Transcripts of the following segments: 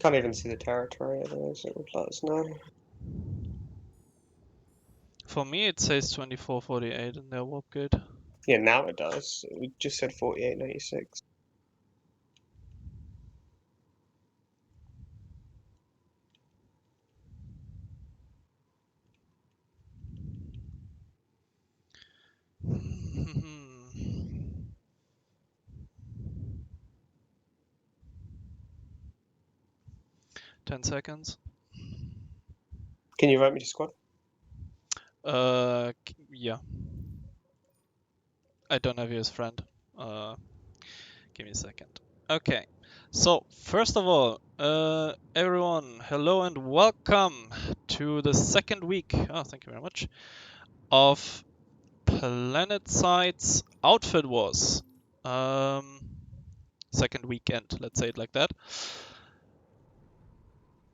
Can't even see the territory, otherwise it would let us know. For me, it says 2448 in their warp gate. Yeah, now it does. We just said 4896. Ten seconds. Can you write me to squad? Yeah. I don't have you as friend. Give me a second. Okay. So, first of all, everyone, hello and welcome to the second week, thank you very much, of PlanetSide's Outfit Wars. Second weekend, let's say it like that.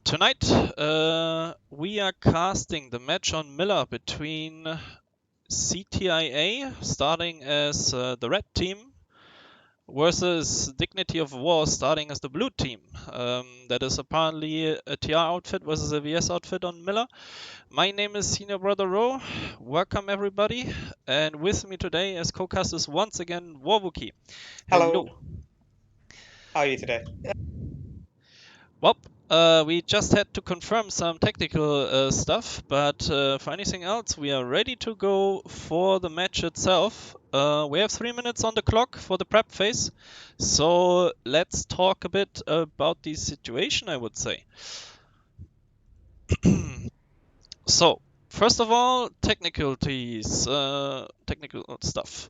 Tonight, we are casting the match on Miller between CTIA, starting as the red team, versus Dignity of War, starting as the blue team. That is apparently a TR outfit versus a VS outfit on Miller. My name is SeniorBrotherRo. Welcome everybody. And with me today as co-cast is once again TheWarWookie. Hello. How are you today? Well, we just had to confirm some technical stuff, but for anything else, we are ready to go for the match itself. We have 3 minutes on the clock for the prep phase, so let's talk a bit about the situation, I would say. So, first of all, technical stuff.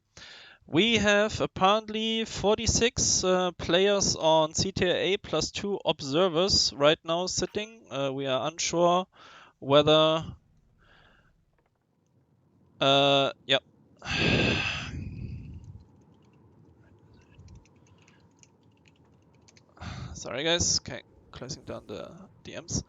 We have apparently 46 players on CTIA plus 2 observers right now sitting. We are unsure whether... Yep. Sorry guys, okay, closing down the DMs.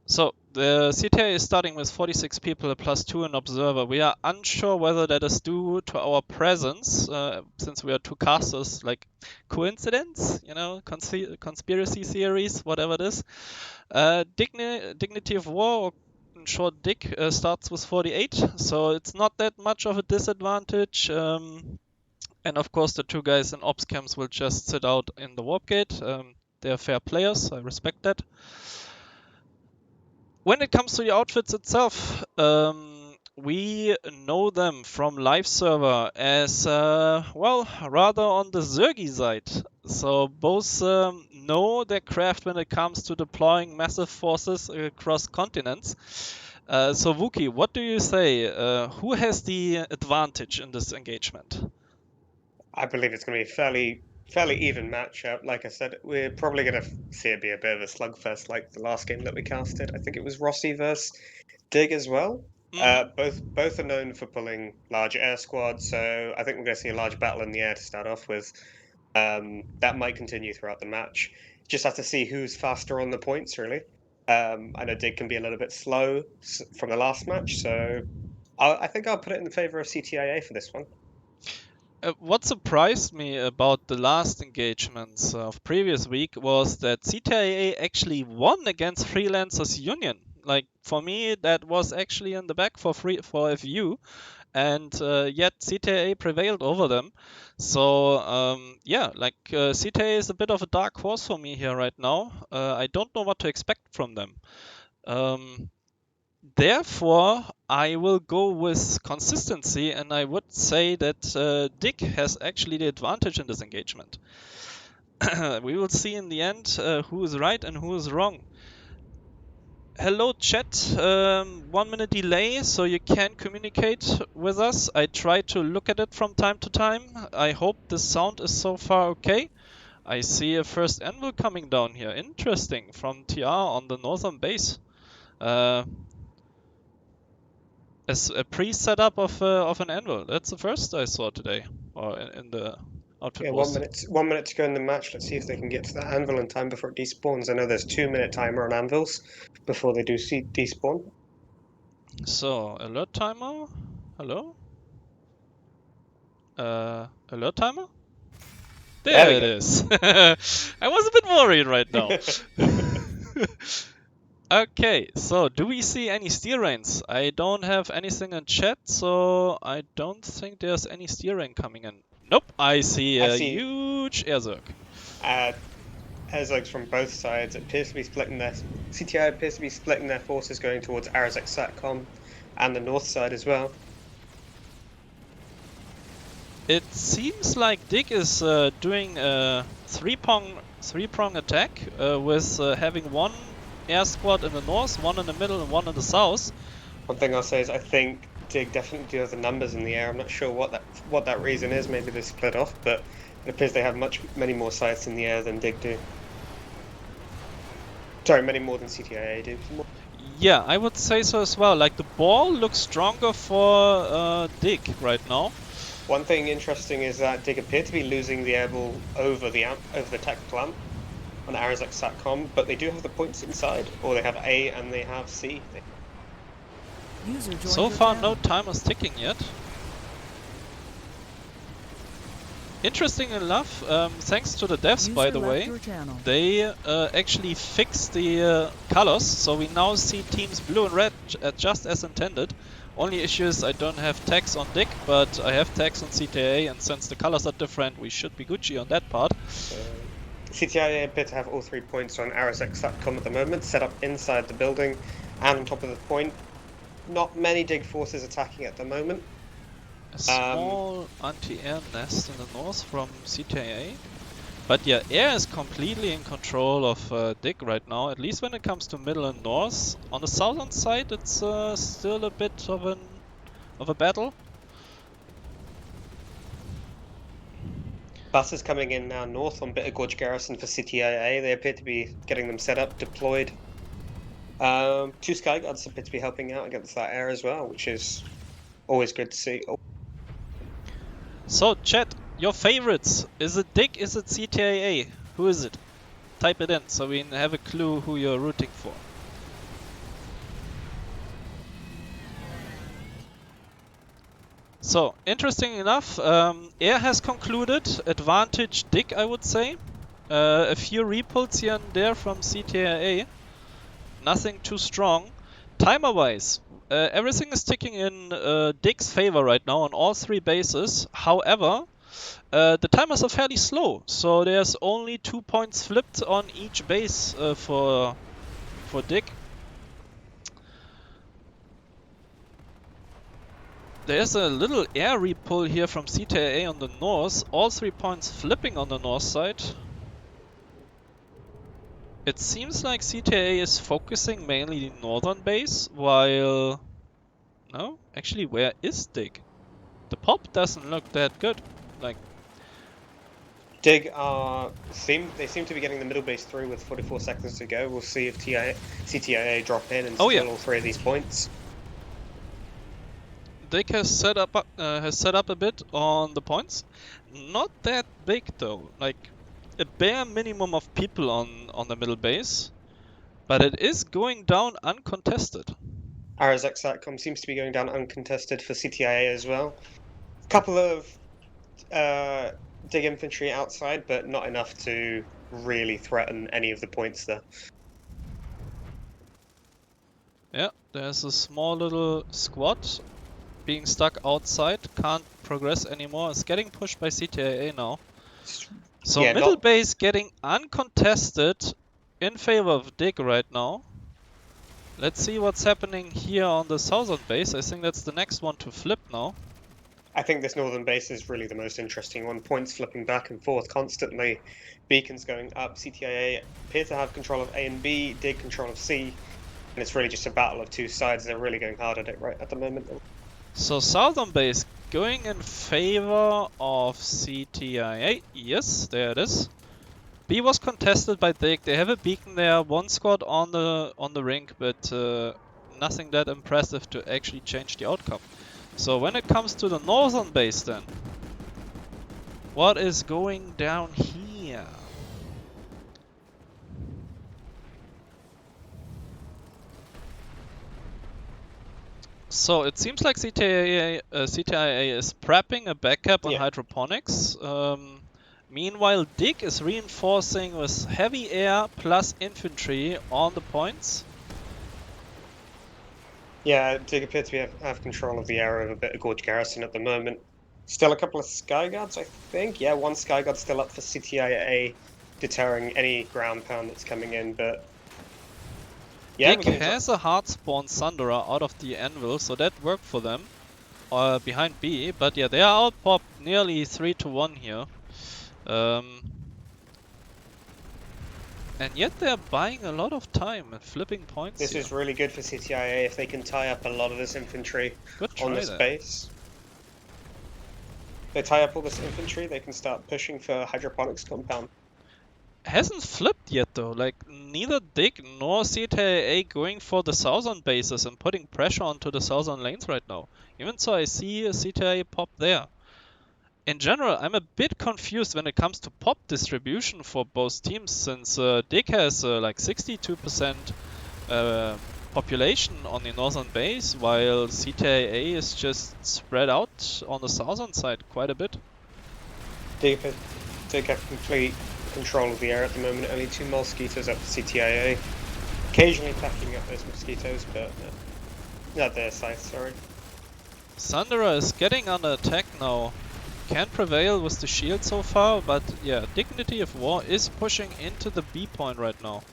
So the CTIA is starting with 46 people plus 2 an observer. We are unsure whether that is due to our presence, since we are 2 casters, like coincidence, you know, conspiracy theories, whatever it is. Dignity of War, or in short Dick, starts with 48, so it's not that much of a disadvantage. And of course the 2 guys in ops camps will just sit out in the warp gate. They are fair players, I respect that. When it comes to the outfits itself, we know them from live server as, well, rather on the Zergy side. So both know their craft when it comes to deploying massive forces across continents. So Wookie, what do you say? Who has the advantage in this engagement? I believe it's going to be fairly even matchup. Like I said, we're probably going to see it be a bit of a slugfest like the last game that we casted. I think it was Rossi versus Dig as well. Both are known for pulling large air squads, so I think we're going to see a large battle in the air to start off with. That might continue throughout the match. Just have to see who's faster on the points, really. I know Dig can be a little bit slow from the last match, so I think I'll put it in favor of CTIA for this one. What surprised me about the last engagements of previous week was that CTIA actually won against Freelancers Union. Like, for me, that was actually in the back for FU, and yet CTIA prevailed over them. So yeah, like CTIA is a bit of a dark horse for me here right now. I don't know what to expect from them. Therefore, I will go with consistency, and I would say that Dick has actually the advantage in this engagement. We will see in the end who is right and who is wrong. Hello chat, 1 minute delay, so you can communicate with us. I try to look at it from time to time. I hope the sound is so far okay. I see a first anvil coming down here. Interesting, from TR on the northern base. As a pre-setup of an anvil. That's the first I saw today, or in the outfit. Yeah, 1 minute to go in the match. Let's see if they can get to that anvil in time before it despawns. I know there's 2-minute timer on anvils before they do despawn. So, alert timer? Hello? Alert timer? There it is. I was a bit worried right now. Okay, so do we see any steer rains? I don't have anything in chat, so I don't think there's any steer rain coming in. Nope, I see I a see huge air zerg. Airzogs from both sides appears to be splitting their CTI appears to be splitting their forces going towards Arazek Satcom and the north side as well. It seems like Dig is doing a three-prong attack with having one air squad in the north, one in the middle, and one in the south. One thing I'll say is I think Dig definitely do have the numbers in the air. I'm not sure what that reason is. Maybe they split off, but it appears they have many more sites in the air than Dig do. Sorry, many more than CTIA do. Yeah, I would say so as well. Like the ball looks stronger for Dig right now. One thing interesting is that Dig appear to be losing the airball over the tactical amp on Arazek Satcom, but they do have the points inside, or they have A and they have C. So far, no timer's ticking yet. Interesting enough, thanks to the devs, by the way, they actually fixed the colors, so we now see teams blue and red just as intended. Only issue is I don't have tags on Dig, but I have tags on CTIA, and since the colors are different, we should be Gucci on that part. CTIA appear to have all 3 points on Arazek Satcom at the moment, set up inside the building and on top of the point. Not many Dig forces attacking at the moment. A small anti-air nest in the north from CTIA. But yeah, air is completely in control of Dig right now, at least when it comes to middle and north. On the southern side, it's still a bit of a battle. Buses coming in now north on Bitter Gorge Garrison for CTIA. They appear to be getting them set up, deployed. 2 Sky Guards appear to be helping out against that air as well, which is always good to see. So, chat, your favorites. Is it Dig? Is it CTIA? Who is it? Type it in so we have a clue who you're rooting for. So, interesting enough, air has concluded. Advantage Dig, I would say. A few repulls here and there from CTIA. Nothing too strong. Timer-wise, everything is ticking in Dig's favor right now on all 3 bases. However, the timers are fairly slow, so there's only 2 points flipped on each base for Dig. There's a little air repull here from CTIA on the north, all 3 points flipping on the north side. It seems like CTIA is focusing mainly the northern base, while... No? Actually, where is Dig? The pop doesn't look that good. Like... Dig they seem to be getting the middle base through with 44 seconds to go. We'll see if CTIA drop in and steal all 3 of these points. Dig has set up a bit on the points. Not that big though. Like a bare minimum of people on the middle base, but it is going down uncontested. Arazek Satcom seems to be going down uncontested for CTIA as well. A couple of Dig infantry outside, but not enough to really threaten any of the points there. Yeah, there's a small little squad being stuck outside, can't progress anymore. It's getting pushed by CTIA now. So yeah, middle base getting uncontested in favor of Dig right now. Let's see what's happening here on the southern base. I think that's the next one to flip now. I think this northern base is really the most interesting one. Points flipping back and forth constantly. Beacons going up. CTIA appear to have control of A and B, Dig control of C. And it's really just a battle of 2 sides. They're really going hard at it right at the moment. So southern base going in favor of CTIA. Yes, there it is. B was contested by Dig. They have a beacon there, 1 squad on the rink, but nothing that impressive to actually change the outcome. So when it comes to the northern base then, what is going down here? So it seems like CTIA is prepping a backup on hydroponics. Meanwhile, Dig is reinforcing with heavy air plus infantry on the points. Yeah, Dig appear to have control of the area of a bit of Gorge Garrison at the moment. Still a couple of Sky Guards, I think. Yeah, one Sky Guard still up for CTIA, deterring any ground pound that's coming in, but... Yeah, Dig has a hard spawn Thunderer out of the anvil, so that worked for them. Behind B, but yeah, they are outpopped nearly 3-1 here. And yet they're buying a lot of time and flipping points. This is really good for CTIA if they can tie up a lot of this infantry on this base. If they tie up all this infantry, they can start pushing for hydroponics compound. Hasn't flipped yet though, like neither Dig nor CTIA going for the southern bases and putting pressure onto the southern lanes right now. Even so, I see a CTIA pop there. In general, I'm a bit confused when it comes to pop distribution for both teams, since Dig has like 62% population on the northern base, while CTIA is just spread out on the southern side quite a bit. Dig have complete control of the air at the moment. Only 2 mosquitoes up for CTIA. Occasionally packing up those mosquitoes, but not their scythe, sorry. Thunderer is getting under attack now. Can prevail with the shield so far, but yeah, Dignity of War is pushing into the B point right now.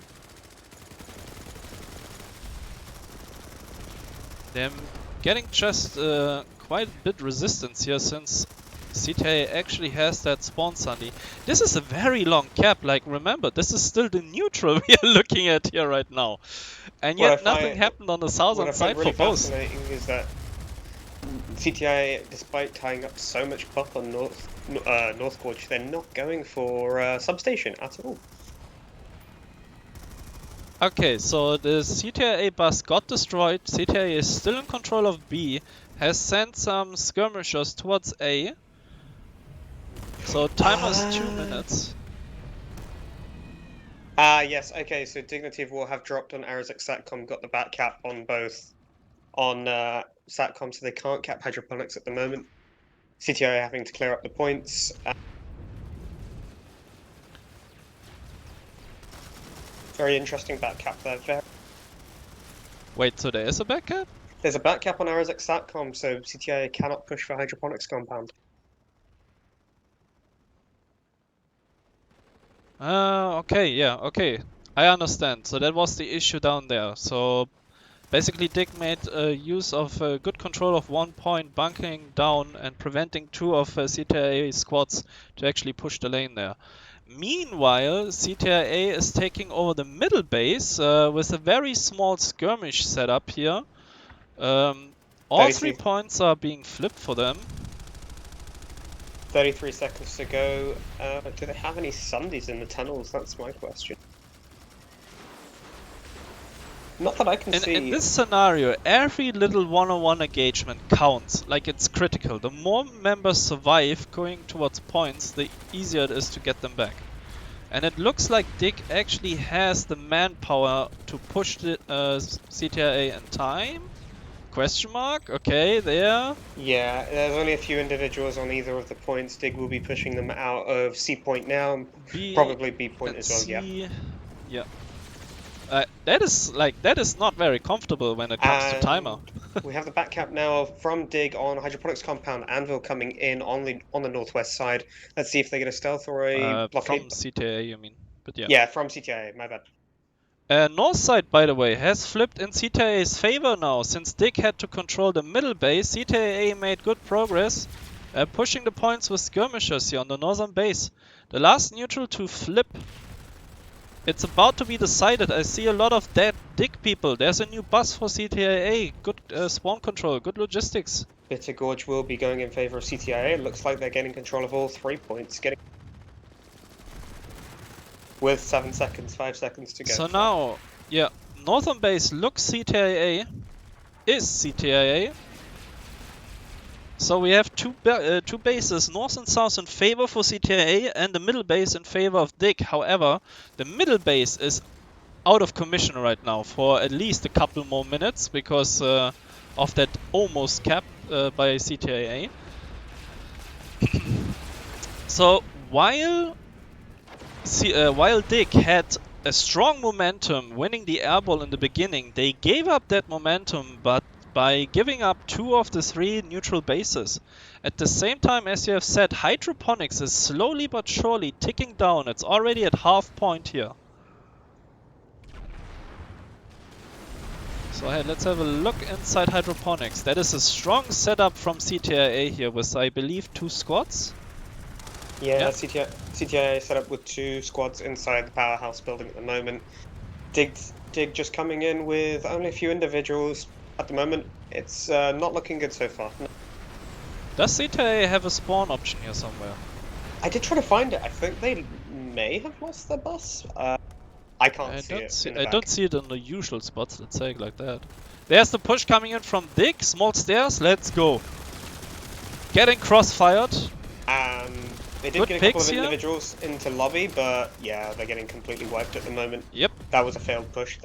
They're getting just quite a bit resistance here, since CTIA actually has that spawn Sunny. This is a very long cap, like remember, this is still the neutral we are looking at here right now. And yet nothing happened on the southern side for both. What I find really fascinating is that CTIA, despite tying up so much pop on North Gorge, they're not going for substation at all. Okay, so the CTIA bus got destroyed. CTIA is still in control of B, has sent some skirmishers towards A. So timer is 2 minutes. Yes, okay, so Dignity of War have dropped on Arazek Satcom, got the back cap on both on Satcom, so they can't cap hydroponics at the moment. CTIA having to clear up the points. Very interesting back cap there. Wait, so there is a back cap? There's a back cap on Arazek Satcom, so CTIA cannot push for hydroponics compound. Okay, yeah, okay. I understand. So that was the issue down there. So basically Dig made use of good control of 1 point, bunkering down and preventing 2 of CTIA squads to actually push the lane there. Meanwhile, CTIA is taking over the middle base with a very small skirmish setup here. All 3 points are being flipped for them. 33 seconds to go. Do they have any Sundays in the tunnels? That's my question. Not that I can see. In this scenario, every little one-on-one engagement counts, like it's critical. The more members survive going towards points, the easier it is to get them back. And it looks like Dig actually has the manpower to push the CTIA in time? Question mark? Okay, there. Yeah, there's only a few individuals on either of the points. Dig will be pushing them out of C point now, probably B point as well. C, yeah. That is not very comfortable when it comes to timer. We have the back cap now from Dig on hydroponics compound. Anvil coming in on the northwest side. Let's see if they get a stealth or a blockade. From CTIA, you mean? But yeah. Yeah, from CTIA. My bad. North side, by the way, has flipped in CTIA's favor now. Since Dig had to control the middle base, CTIA made good progress, pushing the points with skirmishers here on the northern base. The last neutral to flip. It's about to be decided. I see a lot of dead Dig people. There's a new bus for CTIA. Good spawn control, good logistics. Bitter Gorge will be going in favor of CTIA. It looks like they're getting control of all 3 points. With 7 seconds, 5 seconds to go. So now, yeah, northern base looks CTIA, is CTIA. So we have two bases, north and south, in favor for CTIA, and the middle base in favor of Dig. However, the middle base is out of commission right now for at least a couple more minutes because of that almost cap by CTIA. So while Dick had a strong momentum winning the airball in the beginning, they gave up that momentum, but by giving up 2 of the 3 neutral bases. At the same time, as you have said, hydroponics is slowly but surely ticking down. It's already at half point here. So hey, let's have a look inside hydroponics. That is a strong setup from CTIA here with, I believe, 2 squads. Yeah, CTIA set up with 2 squads inside the powerhouse building at the moment. Dig just coming in with only a few individuals at the moment. It's not looking good so far. No. Does CTIA have a spawn option here somewhere? I did try to find it. I think they may have lost their bus. I can't see it. I don't see it in the usual spots, let's say it like that. There's the push coming in from Dick. Small stairs, let's go. Getting cross-fired. They did get a couple of individuals into lobby, but yeah, they're getting completely wiped at the moment. Yep. That was a failed push.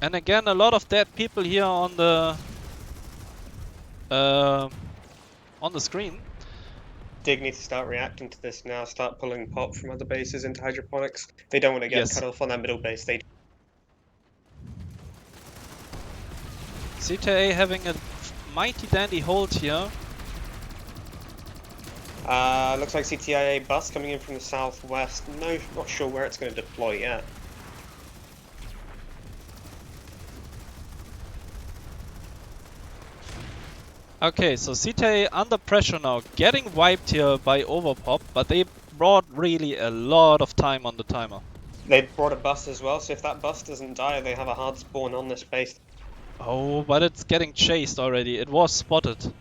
And again, a lot of dead people here on the screen. Dig needs to start reacting to this now, start pulling pop from other bases into hydroponics. They don't want to get cut off on that middle base. CTIA having a mighty dandy hold here. Looks like CTIA bus coming in from the southwest. No, not sure where it's going to deploy yet. Okay, so CTIA under pressure now, getting wiped here by overpop, but they brought really a lot of time on the timer. They brought a bus as well, so if that bus doesn't die, they have a hard spawn on this base. Oh, but it's getting chased already. It was spotted.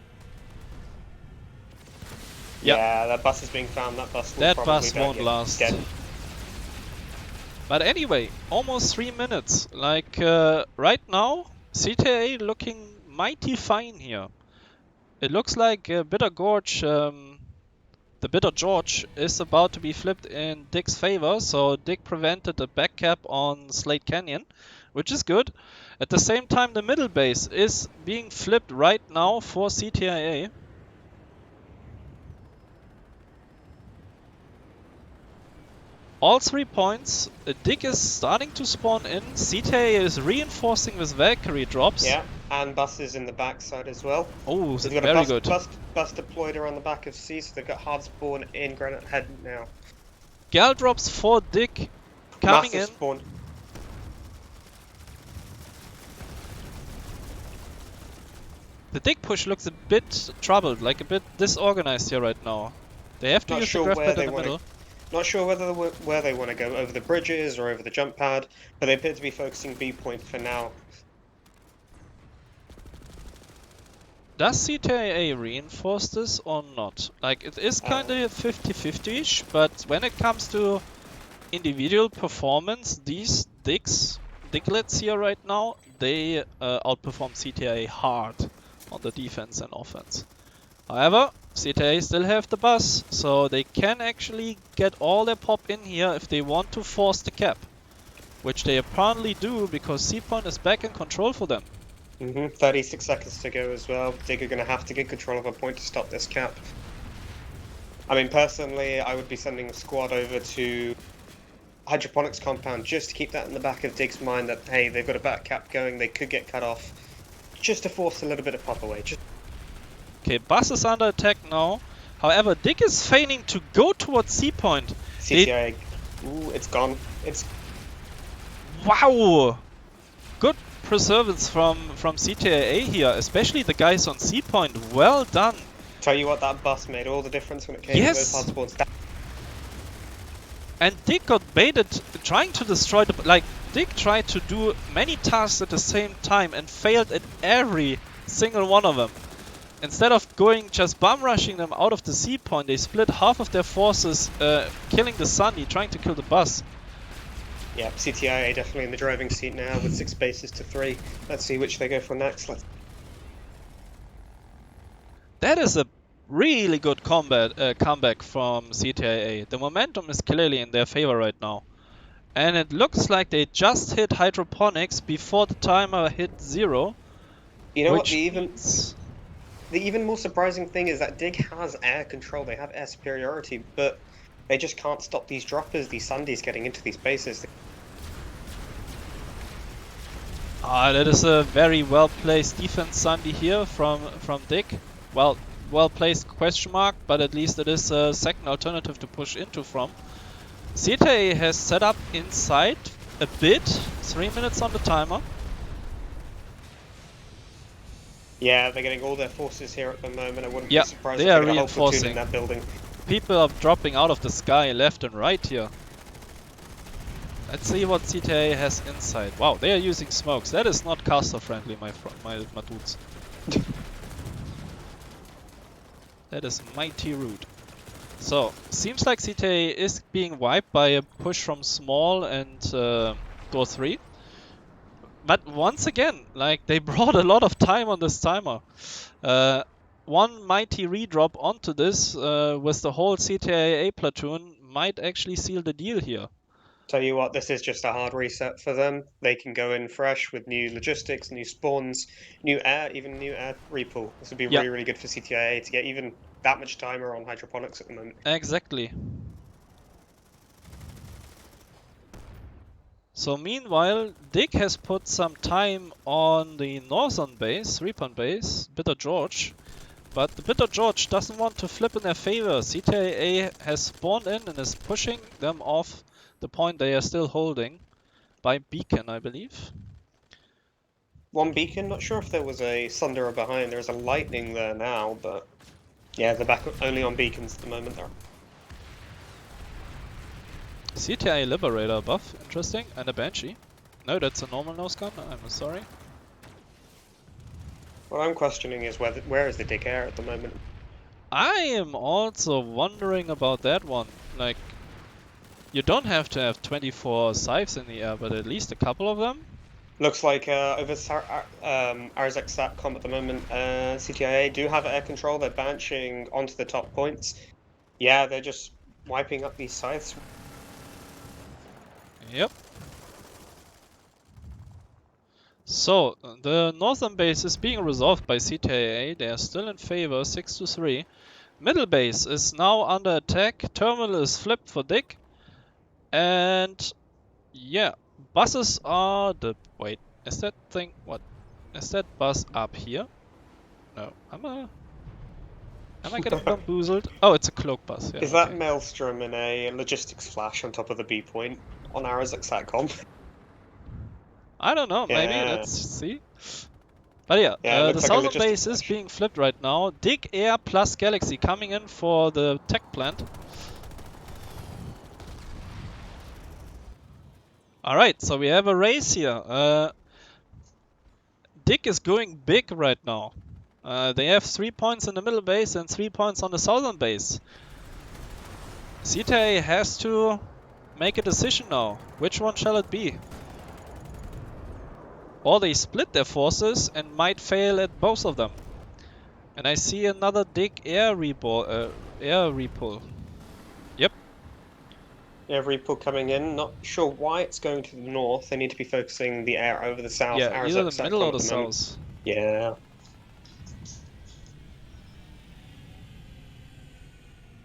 Yeah, that bus is being found. That bus won't last. Dead. But anyway, almost 3 minutes. Like, right now, CTIA looking mighty fine here. It looks like Bitter Gorge, the Bitter George, is about to be flipped in Dick's favor. So Dick prevented a back cap on Slate Canyon, which is good. At the same time, the middle base is being flipped right now for CTIA. All 3 points. Dick is starting to spawn in. CTIA is reinforcing with Valkyrie drops. Yeah, and bus is in the backside as well. Oh, so very good. Bus deployed around the back of C, so they've got hard spawn in Granite Head now. Gal drops for Dick coming Massive in. Spawn. The Dick push looks a bit troubled, like a bit disorganized here right now. They have to use the graph pad in the middle. Not sure where they want to go, over the bridges or over the jump pad, but they appear to be focusing B point for now. Does CTIA reinforce this or not? Like, it is kind of 50-50ish, but when it comes to individual performance, these Dicklets here right now, they outperform CTIA hard on the defense and offense. However, CTIA still have the bus, so they can actually get all their pop in here if they want to force the cap. Which they apparently do, because C-Point is back in control for them. 36 seconds to go as well. Dig are going to have to get control of a point to stop this cap. I mean, personally, I would be sending a squad over to hydroponics compound just to keep that in the back of Dig's mind that, hey, they've got a back cap going, they could get cut off. Just to force a little bit of pop away. Okay, bus is under attack now. However, Dick is feigning to go towards C-Point. CTIA. Ooh, it's gone. Wow! Good preservance from CTIA here, especially the guys on C-Point. Well done. Tell you what, that bus made all the difference when it came to those hard spawns. And Dick got baited trying to destroy the... Like, Dick tried to do many tasks at the same time and failed at every single one of them. Instead of going just bum rushing them out of the C point, they split half of their forces, killing the Sunny, trying to kill the bus. Yeah, CTIA definitely in the driving seat now with 6 bases to 3. Let's see which they go for next. That is a really good comeback from CTIA. The momentum is clearly in their favor right now. And it looks like they just hit hydroponics before the timer hit 0. You know what, the even more surprising thing is that Dig has air control, they have air superiority, but They just can't stop these droppers, these Sundies getting into these bases. That is a very well-placed defense Sundy here from Dick. Well placed question mark, but at least it is a second alternative to push into from. CTIA has set up inside a bit, 3 minutes on the timer. Yeah, they're getting all their forces here at the moment. I wouldn't Yeah, be surprised they if are they get a whole platoon reinforcing. in that building. People are dropping out of the sky left and right here. Let's see what CTIA has inside. Wow, they are using smokes. That is not caster friendly, my dudes. That is mighty rude. So, seems like CTIA is being wiped by a push from small and door 3. But once again, like, they brought a lot of time on this timer. One mighty redrop onto this with the whole CTIA platoon might actually seal the deal here. Tell you what, this is just a hard reset for them. They can go in fresh with new logistics, new spawns, new air, even new air repull. This would be really, really good for CTIA to get even that much timer on hydroponics at the moment. Exactly. So meanwhile, Dick has put some time on the northern base, Reapon base, Bitter George. But the Bitter George doesn't want to flip in their favor. CTIA has spawned in and is pushing them off the point they are still holding. By beacon, I believe. One beacon, not sure if there was a Thunderer behind. There's a lightning there now, but yeah, they're back only on beacons at the moment there. CTIA Liberator buff, interesting, and a Banshee. No, that's a normal nose gun, I'm sorry. What I'm questioning is where is the Dick Air at the moment? I am also wondering about that one. Like, you don't have to have 24 scythes in the air, but at least a couple of them? Looks like over Arzek Satcom at the moment, CTIA do have air control. They're banshing onto the top points. Yeah, they're just wiping up these scythes. Yep. So, the northern base is being resolved by CTIA. They are still in favor, 6-3. Middle base is now under attack. Terminal is flipped for Dick. And yeah, buses are the... Wait, is that thing... What? Is that bus up here? No, am I getting bamboozled? Oh, it's a cloak bus. Yeah, Is that Maelstrom in a logistics flash on top of the B point on Arzek Satcom? I don't know, maybe, let's see. But yeah, the southern base is being flipped right now. Dig Air plus Galaxy coming in for the tech plant. Alright, so we have a race here. Dig is going big right now. They have 3 points in the middle base and 3 points on the southern base. CTIA has to make a decision now. Which one shall it be? Or they split their forces and might fail at both of them. And I see another Dig air repull. Yep. Yeah, repull coming in. Not sure why it's going to the north. They need to be focusing the air over the south. Yeah, either the middle or the south. Yeah.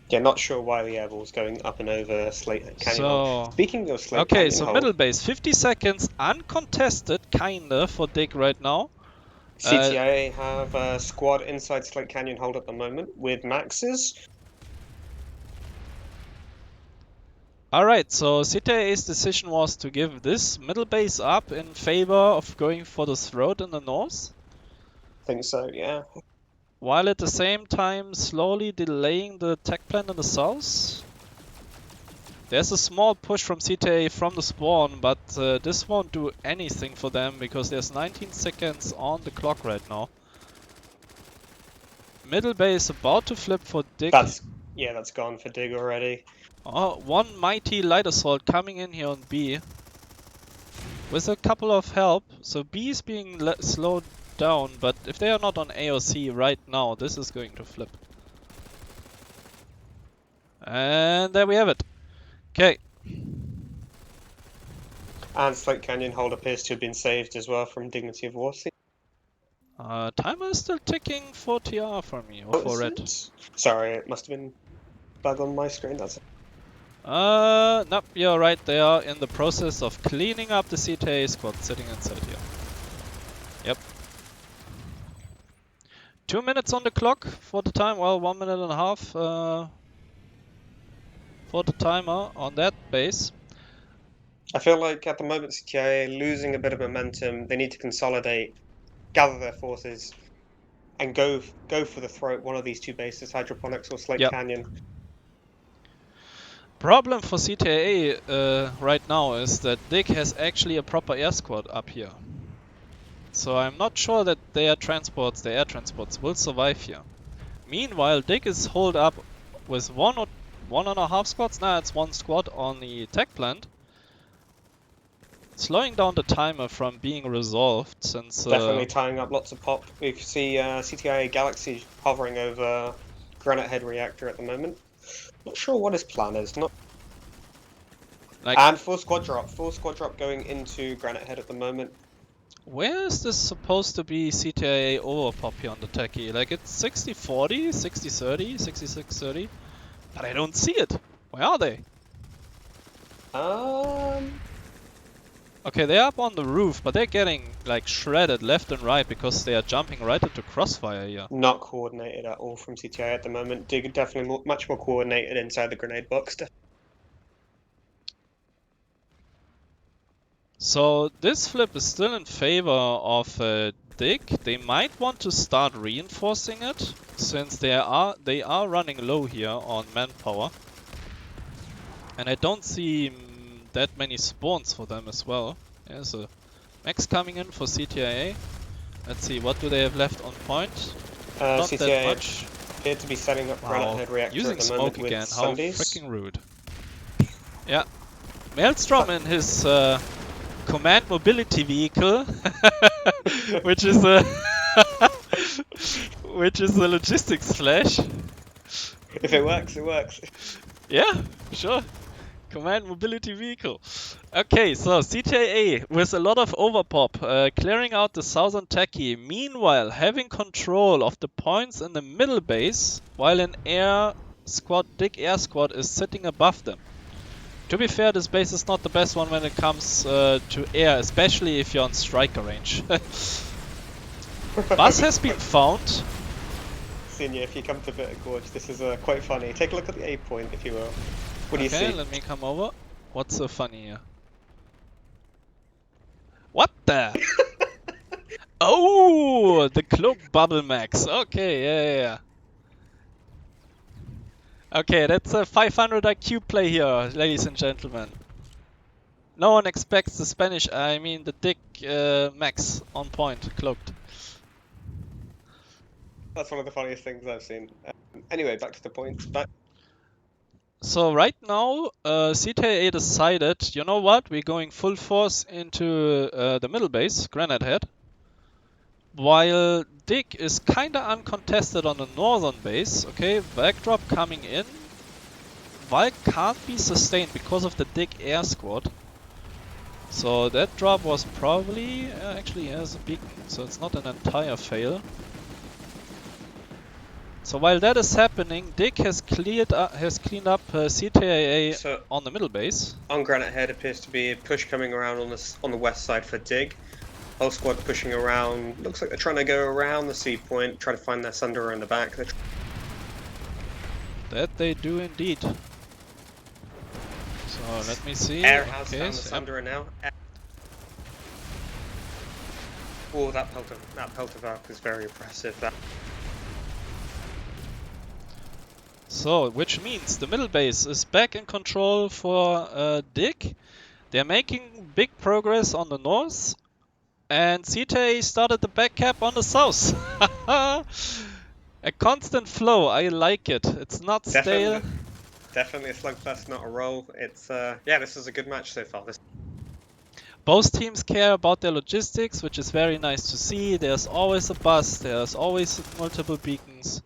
Yeah, not sure why the airball's going up and over Slate Canyon Hole. Speaking of Slate Canyon Hole... Okay, so middle base, 50 seconds, uncontested, kinda, for Dig right now. CTIA have a squad inside Slate Canyon Hold at the moment with Maxes. Alright, so CTIA's decision was to give this middle base up in favor of going for the throat in the north. I think so, yeah. While at the same time slowly delaying the tech plant in the south. There's a small push from CTIA from the spawn, but this won't do anything for them because there's 19 seconds on the clock right now. Middle base about to flip for Dig. That's gone for Dig already. Oh, one mighty light assault coming in here on B. With a couple of help, so B is being slowed down, but if they are not on AOC right now, this is going to flip. And there we have it. Okay. And Slate Canyon Hold appears to have been saved as well from Dignity of War. Timer is still ticking for TR for me, or for red. Sorry, it must have been bug on my screen. That's it. Nope, you're right. They are in the process of cleaning up the CTIA squad sitting inside here. Yep. 2 minutes on the clock for the time. Well, 1 minute and a half for the timer on that base. I feel like at the moment CTIA losing a bit of momentum. They need to consolidate, gather their forces, and go for the throat. One of these two bases, Hydroponics or Slate Yep. Canyon. Problem for CTIA right now is that Dig has actually a proper air squad up here. So I'm not sure that their air transports will survive here. Meanwhile, Dig is holed up with one and a half squads. Nah, it's one squad on the tech plant. Slowing down the timer from being resolved since... Definitely tying up lots of pop. We can see CTIA Galaxy hovering over Granite Head Reactor at the moment. Not sure what his plan is. And full squad drop going into Granite Head at the moment. Where is this supposed to be CTIA overpop here on the techie? Like it's 60-40, 60-30, 66-30, but I don't see it. Where are they? Okay, they're up on the roof, but they're getting like shredded left and right because they are jumping right into crossfire here. Not coordinated at all from CTIA at the moment. Dig definitely much more coordinated inside the grenade box. So this flip is still in favor of Dig. They might want to start reinforcing it since they are running low here on manpower, and I don't see that many spawns for them as well. There's a max coming in for CTIA. Let's see, what do they have left on point? Not CTIA that much. Appear to be setting up Granite Head Reactor Using at the smoke moment again, with how Sundays. freaking rude. Yeah. Maelstrom in his command mobility vehicle, which is a logistics flash. If it works, it works. Yeah, sure. Command mobility vehicle. Okay, so CTIA with a lot of overpop, clearing out the southern techie, meanwhile having control of the points in the middle base, while an Dig air squad is sitting above them. To be fair, this base is not the best one when it comes to air, especially if you're on striker range. Buzz has been found. Senior, if you come to Bitter Gorge, this is quite funny. Take a look at the A point, if you will. What do you see? Okay, let me come over. What's so funny here? What the? Oh, the cloak bubble max. Okay, yeah. Okay, that's a 500 IQ play here, ladies and gentlemen. No one expects the the Dig max on point, cloaked. That's one of the funniest things I've seen. Anyway, back to the points. So right now, CTIA decided, you know what, we're going full force into the middle base, Granite Head, while Dig is kinda uncontested on the northern base. Okay, backdrop coming in. Valk can't be sustained because of the Dig air squad. So that drop was probably, actually has a beacon, so it's not an entire fail. So while that is happening, Dig has cleaned up CTIA on the middle base. On Granite Head appears to be a push coming around on the west side for Dig. Whole squad pushing around. Looks like they're trying to go around the sea point, try to find their Sunderer in the back. That they do indeed. So let me see. Airhouse okay, found the Sunderer now. Oh, that Peltavark is very impressive. So, which means the middle base is back in control for Dig. They're making big progress on the north, and CTIA started the back cap on the south. A constant flow, I like it. It's not stale. Definitely a slugfest, not a roll. It's yeah, this is a good match so far. Both teams care about their logistics, which is very nice to see. There's always a bus, there's always multiple beacons.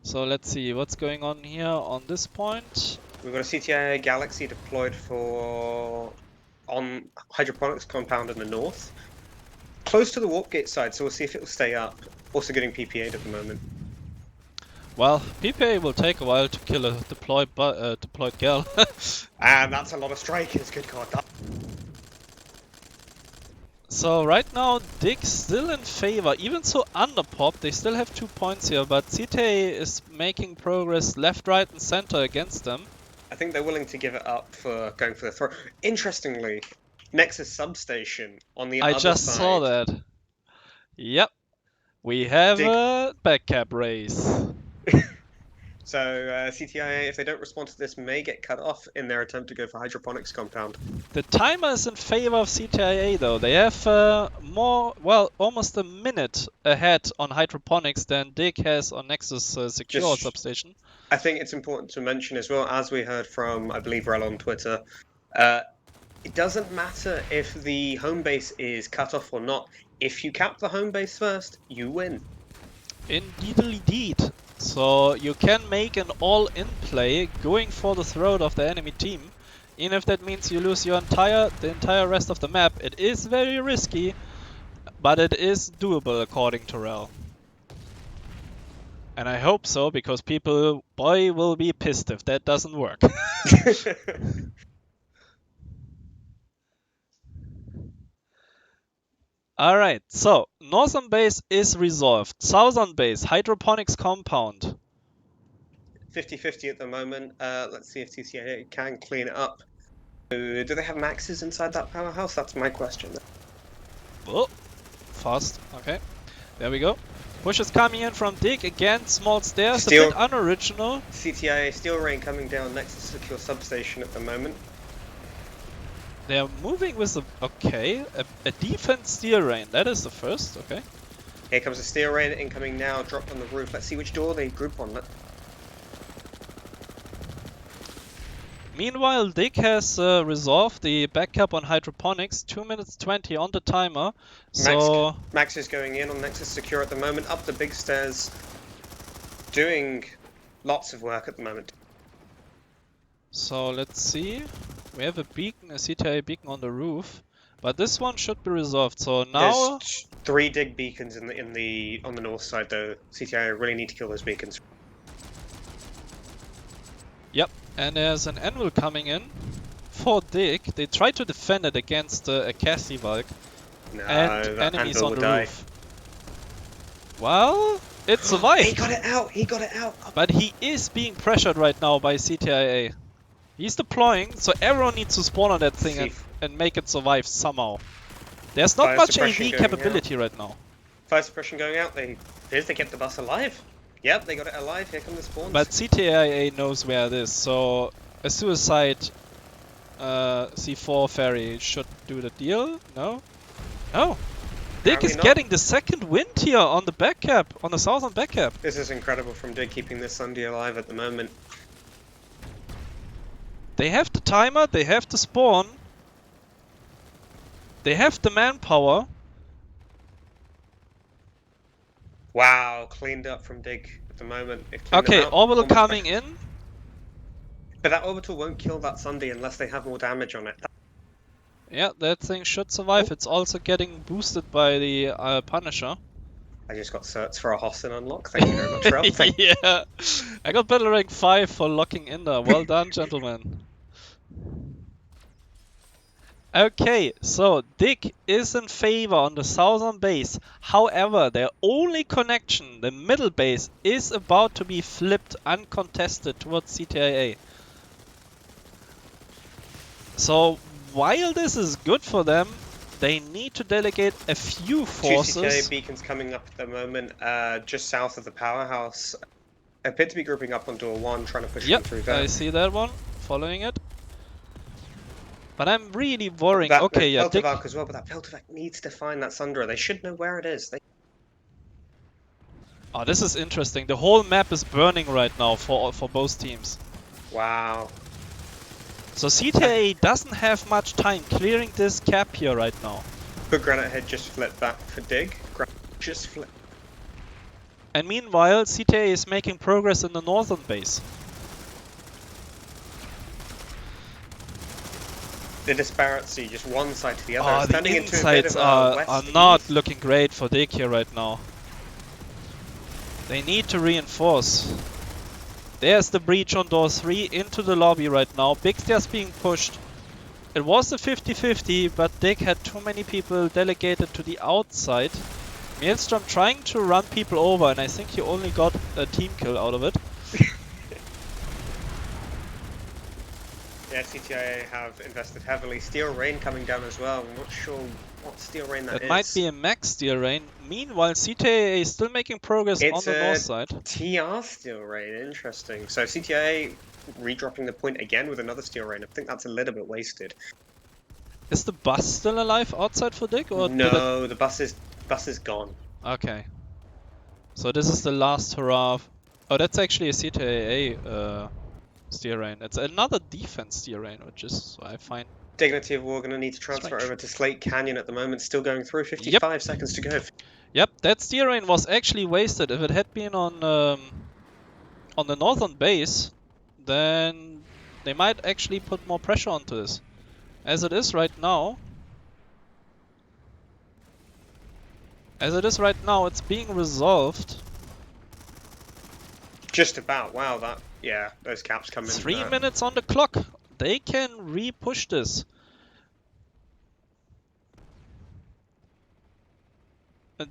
So let's see what's going on here on this point. We've got a CTIA Galaxy deployed on Hydroponics compound in the north. Close to the warp gate side, so we'll see if it will stay up. Also getting PPA'd at the moment. Well, PPA will take a while to kill a deployed girl. And that's a lot of strikers, good god. So right now, Dig's still in favor. Even so under pop, they still have 2 points here, but CTIA is making progress left, right and center against them. I think they're willing to give it up for going for the throw. Interestingly, Nexus substation on the other side. I just saw that. Yep. We have a backcap race. So CTIA, if they don't respond to this, may get cut off in their attempt to go for hydroponics compound. The timer is in favor of CTIA though. They have almost a minute ahead on hydroponics than Dig has on Nexus secure substation. I think it's important to mention as well, as we heard from, I believe, Rel on Twitter, it doesn't matter if the home base is cut off or not. If you cap the home base first, you win. Indeed. So you can make an all-in play going for the throat of the enemy team. Even if that means you lose the entire rest of the map. It is very risky, but it is doable according to Rel. And I hope so, because people, boy, will be pissed if that doesn't work. Alright, so northern base is resolved. Southern base, hydroponics compound. 50-50 at the moment. Let's see if TCA can clean it up. Do they have maxes inside that powerhouse? That's my question. Oh, fast. Okay, there we go. Push is coming in from Dig. Again, small stairs, a bit unoriginal. CTIA steel rain coming down next to secure substation at the moment. They're moving with a defense steel rain. That is the first, okay. Here comes the steel rain incoming now, dropped on the roof. Let's see which door they group on. Meanwhile, Dig has resolved the backup on hydroponics. 2 minutes 20 on the timer. So Max is going in on Nexus secure at the moment, up the big stairs, doing lots of work at the moment. So let's see. We have a beacon, a CTIA beacon on the roof, but this one should be resolved. So now there's 3 dig beacons on the north side though. CTIA really need to kill those beacons. Yep, and there's an anvil coming in for Dig. They try to defend it against a Cassie Valk and enemies on the roof. Well, it survived. He got it out. But he is being pressured right now by CTIA. He's deploying, so everyone needs to spawn on that thing and make it survive somehow. There's not much AV capability right now. Fire suppression going out. They kept the bus alive. Yep, they got it alive. Here come the spawns. But CTIA knows where it is, so a suicide C4 ferry should do the deal. No? No. Dig is getting the second wind here on the backcap, on the southern backcap. This is incredible from Dig, keeping this Sunday alive at the moment. They have the timer, they have the spawn, they have the manpower. Wow, cleaned up from Dig at the moment. Okay, orbital coming in. But that orbital won't kill that Sunday unless they have more damage on it. Yeah, that thing should survive. It's also getting boosted by the Punisher. I just got certs for a Hossin unlock. Thank you very much, Ralph. Yeah, I got battle rank 5 for locking in there. Well done, gentlemen. Okay, so Dig is in favor on the southern base. However, their only connection, the middle base, is about to be flipped uncontested towards CTIA. So while this is good for them, they need to delegate a few forces. 2 CTIA beacons coming up at the moment, just south of the powerhouse. They appear to be grouping up on door 1, trying to push them through there. I see that one, following it. But I'm really worrying. Okay, yeah, Dig as well, but that Peltovac needs to find that Sundra. They should know where it is. Oh, this is interesting. The whole map is burning right now for both teams. Wow. So CTIA doesn't have much time clearing this cap here right now. But Granite Head just flipped back for Dig. Just flip. And meanwhile, CTIA is making progress in the northern base. The disparity, just one side to the other. Oh, the insides are not looking great for Dig here right now. They need to reinforce. There's the breach on door 3 into the lobby right now. Big stairs being pushed. It was a 50-50, but Dick had too many people delegated to the outside. Maelstrom trying to run people over, and I think he only got a team kill out of it. Yeah, CTIA have invested heavily. Steel Rain coming down as well. I'm not sure what Steel Rain that is. That might be a max Steel Rain. Meanwhile, CTIA is still making progress on the north side. TR Steel Rain, interesting. So CTIA redropping the point again with another Steel Rain. I think that's a little bit wasted. Is the bus still alive outside for Dick? Or no, the bus is gone. Okay. So this is the last hurrah. Oh, that's actually a CTIA Steel Rain. It's another defense Steel Rain, which is, I find... Dignity of War going to need to transfer over to Slate Canyon at the moment, still going through. 55 seconds to go. Yep, that Steel Rain was actually wasted. If it had been on the northern base, then they might actually put more pressure onto this. As it is right now, it's being resolved. Just about. Wow, that, yeah, those caps come in. 3 minutes on the clock. They can re-push this.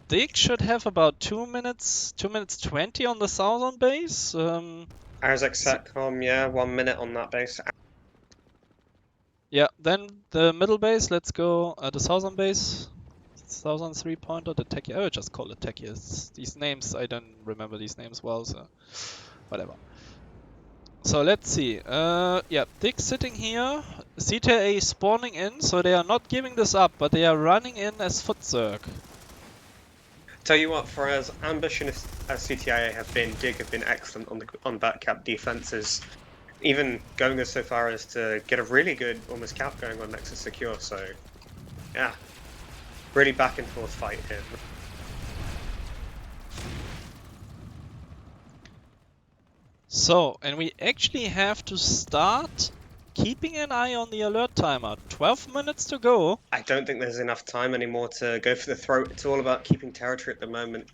Dick should have about 2 minutes 20 on the southern base. Arzek Satcom, yeah, 1 minute on that base. Yeah, then the middle base, let's go the southern base. Southern 3-pointer, the techie. I would just call it techie. These names, I don't remember these names well, so whatever. So let's see. Yeah, Dick sitting here. CTIA spawning in, so they are not giving this up, but they are running in as foot zerg. Tell you what, for as ambitious as CTIA have been, Dig have been excellent on back cap defenses. Even going as so far as to get a really good almost cap going on Nexus Secure, so yeah. Really back and forth fight here. So, and we actually have to start keeping an eye on the alert timer. 12 minutes to go. I don't think there's enough time anymore to go for the throat. It's all about keeping territory at the moment.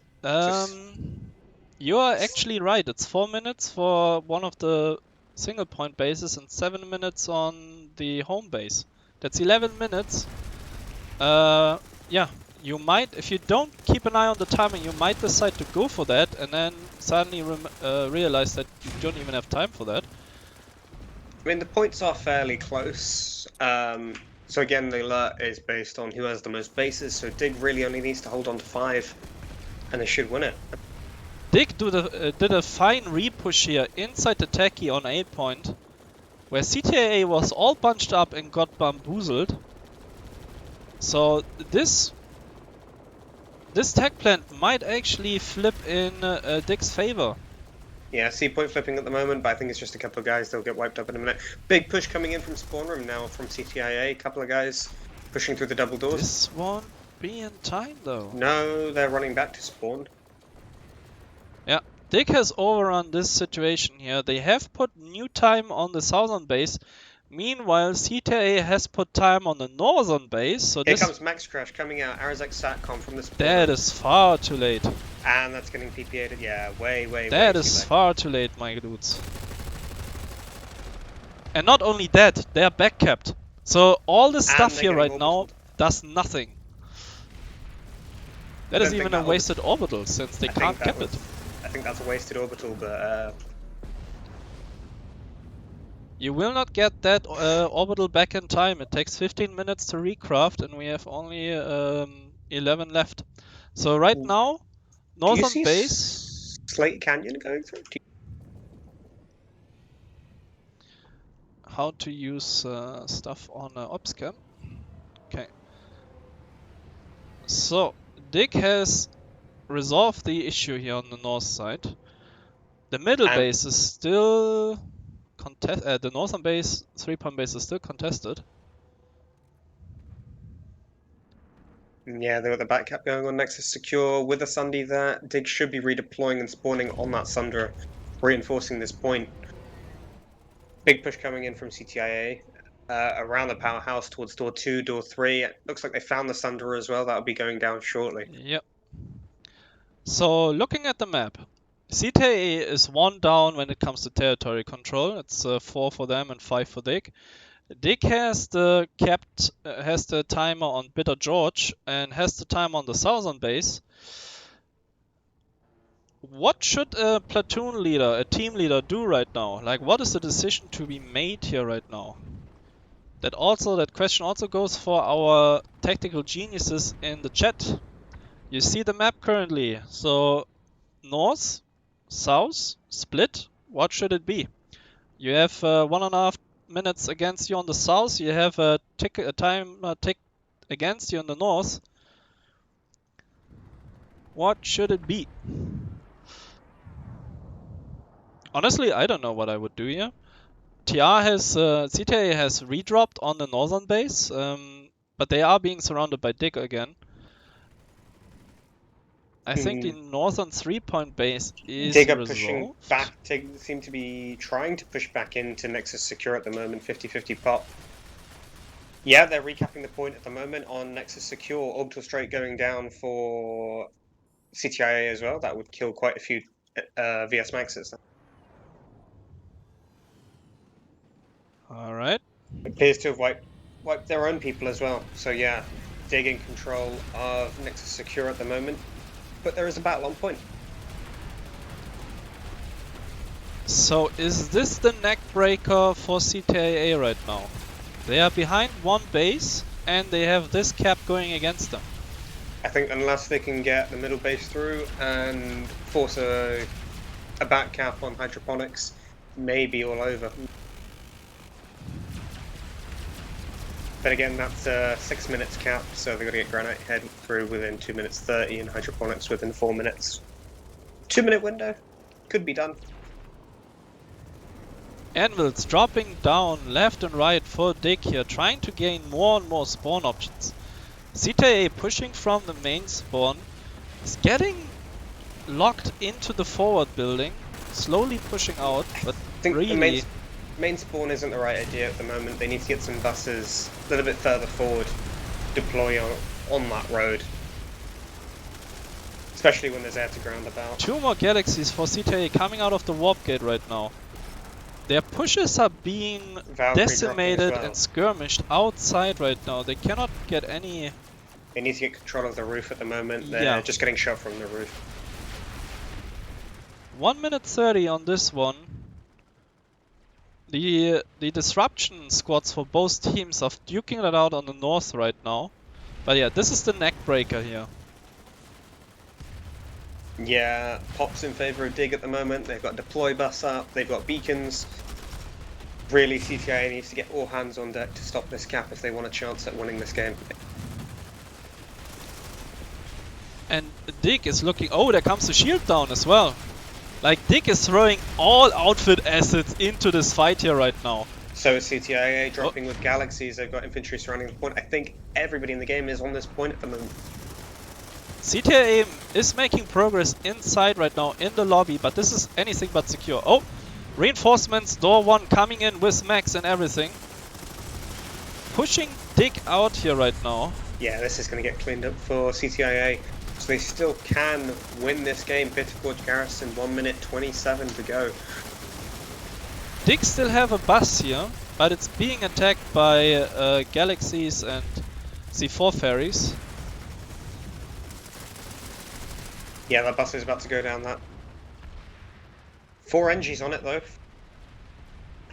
You are actually right. It's 4 minutes for one of the single point bases and 7 minutes on the home base. That's 11 minutes. Yeah, you might, if you don't keep an eye on the timing, you might decide to go for that and then suddenly realize that you don't even have time for that. I mean, the points are fairly close. So again, the alert is based on who has the most bases, so Dig really only needs to hold on to 5 and they should win it. Dig did a fine re-push here inside the techie on A point, where CTIA was all bunched up and got bamboozled. So this tech plant might actually flip in Dig's favor. Yeah, C point flipping at the moment, but I think it's just a couple of guys. They'll get wiped up in a minute. Big push coming in from spawn room now from CTIA. A couple of guys pushing through the double doors. This won't be in time though. No, they're running back to spawn. Yeah, Dig has overrun this situation here. They have put new time on the southern base. Meanwhile, CTIA has put time on the northern base, so Here comes Max Crash coming out, Arzek Satcom from the spawn. That is far too late. And that's getting PPA'd, yeah, way That is far too late, my dudes. And not only that, they are backcapped. So all the stuff here right now does nothing. That is even a wasted orbital, since they can't cap it. I think that's a wasted orbital, but you will not get that orbital back in time. It takes 15 minutes to recraft, and we have only 11 left. So right now, northern base. Slate Canyon going through? How to use stuff on OpsCam. Okay. So Dig has resolved the issue here on the north side. The middle base is still the northern base, 3-point base is still contested. Yeah, they've got the back cap going on Nexus Secure. With a Sunday there, Dig should be redeploying and spawning on that Sundra, reinforcing this point. Big push coming in from CTIA around the powerhouse towards door 2, door 3. It looks like they found the Sundra as well. That'll be going down shortly. Yep. So looking at the map, CTIA is 1 down when it comes to territory control. It's 4 for them and 5 for Dick. Dick has the timer on Bitter George and has the timer on the southern base. What should a platoon leader, a team leader do right now? Like, what is the decision to be made here right now? That question also goes for our tactical geniuses in the chat. You see the map currently. So north, south, split. What should it be? You have 1.5 minutes against you on the south. You have a time tick against you on the north. What should it be? Honestly, I don't know what I would do here. CTIA has redropped on the northern base, but they are being surrounded by Dick again. I think the northern 3-point base is Dig are resolved. pushing back. Seem to be trying to push back into Nexus Secure at the moment. 50-50 pop. Yeah, they're recapping the point at the moment on Nexus Secure. Orbital Straight going down for CTIA as well. That would kill quite a few VS Maxes. Alright. Appears to have wiped their own people as well. So yeah, Dig in control of Nexus Secure at the moment. But there is a battle on point. So is this the neck breaker for CTIA right now? They are behind one base and they have this cap going against them. I think unless they can get the middle base through and force a back cap on hydroponics, maybe all over. But again, that's a 6 minutes cap, so they've got to get Granite Head through within 2 minutes 30 and hydroponics within 4 minutes. 2-minute window, could be done. Anvils dropping down left and right for Dick here, trying to gain more and more spawn options. CTIA pushing from the main spawn, is getting locked into the forward building, slowly pushing out, but I think really... the main spawn isn't the right idea at the moment. They need to get some buses a little bit further forward, deploy on that road. Especially when there's air to ground about. 2 more galaxies for CTIA coming out of the warp gate right now. Their pushes are being Valkyrie decimated well. and skirmished outside right now. They cannot get any... They need to get control of the roof at the moment. They're just getting shot from the roof. 1 minute 30 on this one. The disruption squads for both teams are duking it out on the north right now. But yeah, this is the neck breaker here. Yeah, Pop's in favour of Dig at the moment. They've got deploy bus up, they've got beacons. Really, CTIA needs to get all hands on deck to stop this cap if they want a chance at winning this game. And Dig is looking... Oh, there comes the shield down as well. Like, Dig is throwing all outfit assets into this fight here right now. So is CTIA dropping with galaxies. They've got infantry surrounding the point. I think everybody in the game is on this point at the moment. CTIA is making progress inside right now in the lobby, but this is anything but secure. Oh, reinforcements, door 1 coming in with Max and everything. Pushing Dig out here right now. Yeah, this is going to get cleaned up for CTIA. So they still can win this game. Bitter Gorge Garrison, 1 minute 27 to go. Dig still have a bus here, but it's being attacked by galaxies and C4 ferries. Yeah, that bus is about to go down that. 4 NGs on it though.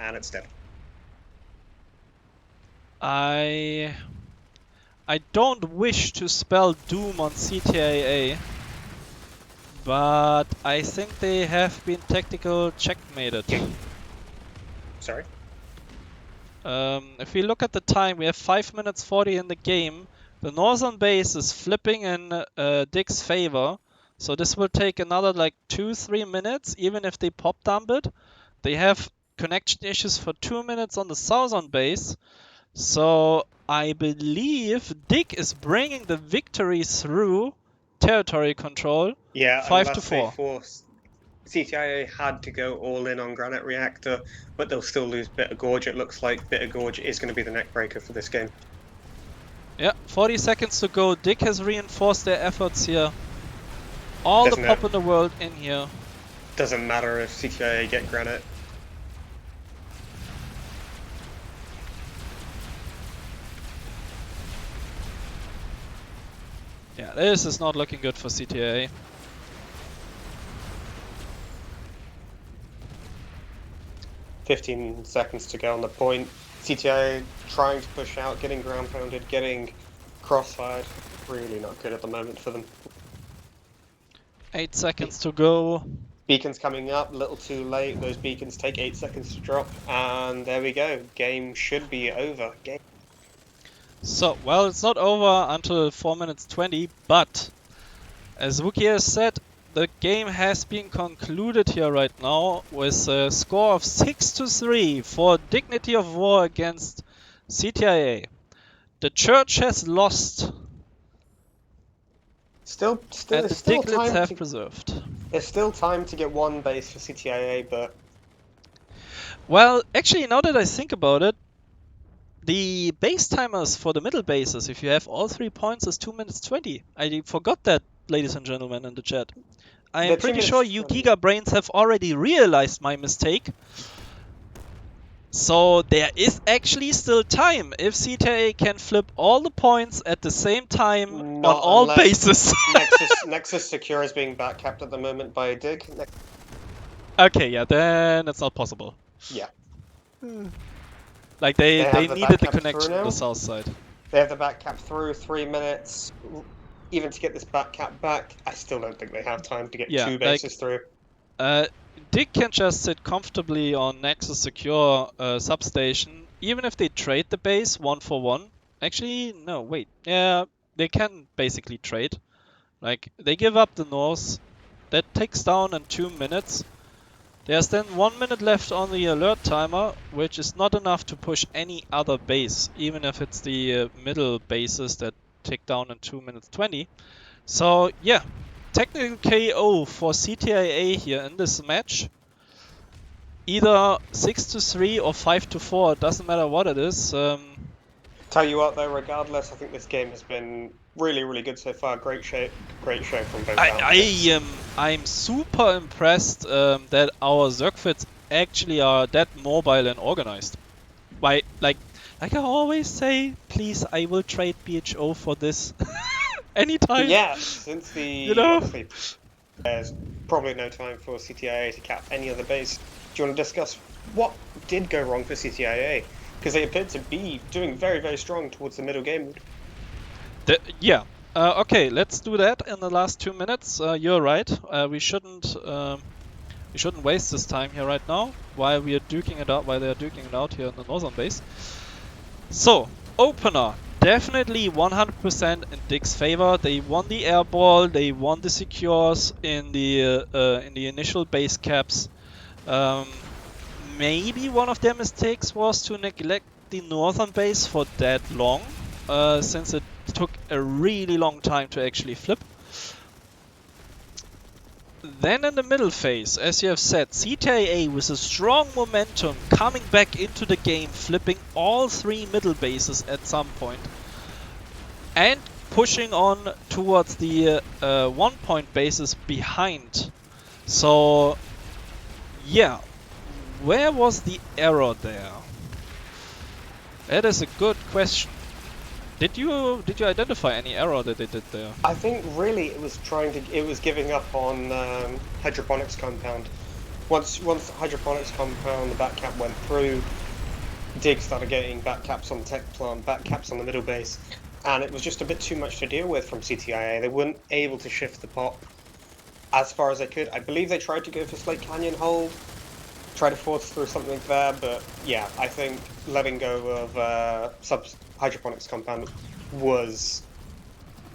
And it's dead. I don't wish to spell doom on CTIA, but I think they have been tactical checkmated. Sorry? If we look at the time, we have 5 minutes 40 in the game. The northern base is flipping in Dig's favor, so this will take another like 2-3 minutes, even if they pop dump it. They have connection issues for 2 minutes on the southern base, so I believe Dig is bringing the victory through territory control. Yeah, 5-4. CTIA had to go all in on Granite Reactor, but they'll still lose Bitter Gorge. It looks like Bitter Gorge is going to be the neck breaker for this game. Yeah, 40 seconds to go. Dig has reinforced their efforts here. All the pop in the world in here. doesn't matter if CTIA get granite. Yeah, this is not looking good for CTIA. "15 seconds to go on the point. CTIA trying to push out, getting ground pounded, getting crossfired. Really not good at the moment for them. 8 seconds to go. Beacons coming up, a little too late. Those beacons take 8 seconds to drop, and there we go. Game should be over. So, well, it's not over until 4 minutes 20, but as Wookie has said, the game has been concluded here right now with a score of 6-3 for Dignity of War against CTIA. The church has lost, Still, and there's the still Diglets time have to, preserved. there's still time to get one base for CTIA, but Well, actually, now that I think about it, the base timers for the middle bases, if you have all 3 points, is 2 minutes 20. I forgot that, ladies and gentlemen in the chat. I am they're 2 pretty minutes sure you 20. Giga Brains have already realized my mistake. So there is actually still time if CTIA can flip all the points at the same time on Not all unless bases. Nexus Secure is being backcapped at the moment by a dig. Okay, yeah, then it's not possible. Yeah. Like They they have the needed the back cap connection through on the now? south side. They have the back cap through 3 minutes. Even to get this back cap back, I still don't think they have time to get Yeah, 2 bases through. Dig can just sit comfortably on Nexus Secure substation, even if they trade the base 1 for 1. Actually, no, wait. Yeah, they can basically trade. Like, they give up the north. That takes down in 2 minutes. There's then 1 minute left on the alert timer, which is not enough to push any other base, even if it's the middle bases that take down in 2 minutes 20. So, yeah. Technical KO for CTIA here in this match. Either 6-3 or 5-4, it doesn't matter what it is. Tell you what, though, regardless, I think this game has been really, really good so far. Great show from both outfits. I'm super impressed that our Zergfits actually are that mobile and organized. Like I always say, please, I will trade BHO for this anytime. Yeah, since the You know? honestly, there's probably no time for CTIA to cap any other base. Do you want to discuss what did go wrong for CTIA? Because they appeared to be doing very, very strong towards the middle game. Yeah. Okay, let's do that in the last 2 minutes. You're right. We shouldn't waste this time here right now while we are duking it out. While they are duking it out here in the northern base. So opener, definitely 100% in Dig's favor. They won the airball. They won the secures in the initial base caps. Maybe one of their mistakes was to neglect the northern base for that long, since it took a really long time to actually flip. Then in the middle phase, as you have said, CTIA with a strong momentum coming back into the game, flipping all 3 middle bases at some point, and pushing on towards the 1 point bases behind. So yeah, where was the error there? That is a good question. Did you identify any error that they did there? I think really it was giving up on hydroponics compound. Once hydroponics compound, the back cap went through, Dig started getting back caps on the tech plant, back caps on the middle base, and it was just a bit too much to deal with from CTIA. They weren't able to shift the pot as far as they could. I believe they tried to go for Slate Canyon hold, try to force through something there, but yeah, I think letting go of hydroponics compound was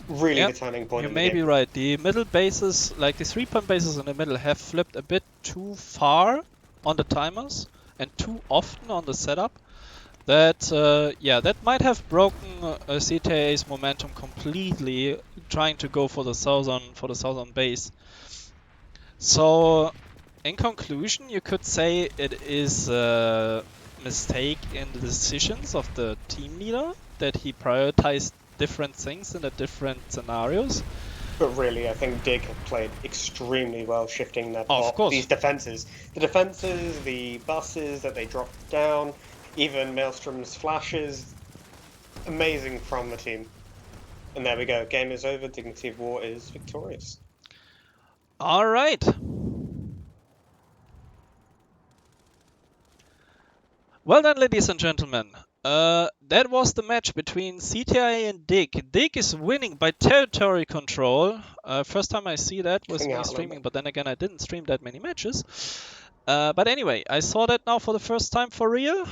really the turning point. You may be right. The middle bases, like the 3-point bases in the middle, have flipped a bit too far on the timers and too often on the setup. That yeah, that might have broken CTIA's momentum completely, trying to go for the southern base. So, in conclusion, you could say it is a mistake in the decisions of the team leader, that he prioritized different things in the different scenarios. But really, I think Dig have played extremely well, shifting their Oh, of pot. course. These defenses, the buses that they dropped down, even Maelstrom's flashes, amazing from the team. And there we go. Game is over. Dignity of War is victorious. All right. Well then, ladies and gentlemen, that was the match between CTIA and Dig. Dig is winning by territory control. First time I see that was me streaming, but then again I didn't stream that many matches. But anyway, I saw that now for the first time for real.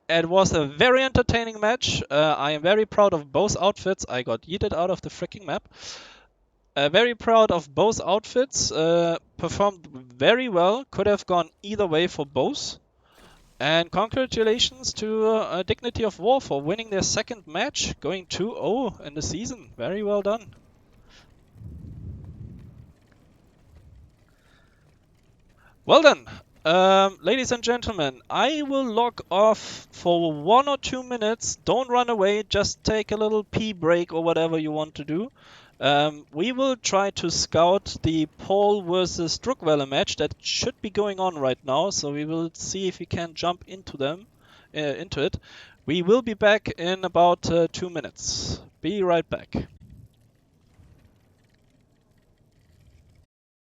It was a very entertaining match. I am very proud of both outfits. I got yeeted out of the freaking map. Very proud of both outfits. Performed very well. Could have gone either way for both. And congratulations to Dignity of War for winning their second match, going 2-0 in the season. Very well done. Well then, ladies and gentlemen, I will log off for 1 or 2 minutes. Don't run away, just take a little pee break or whatever you want to do. We will try to scout the Paul versus Druckwelle match that should be going on right now, so we will see if we can jump into it. We will be back in about 2 minutes. Be right back.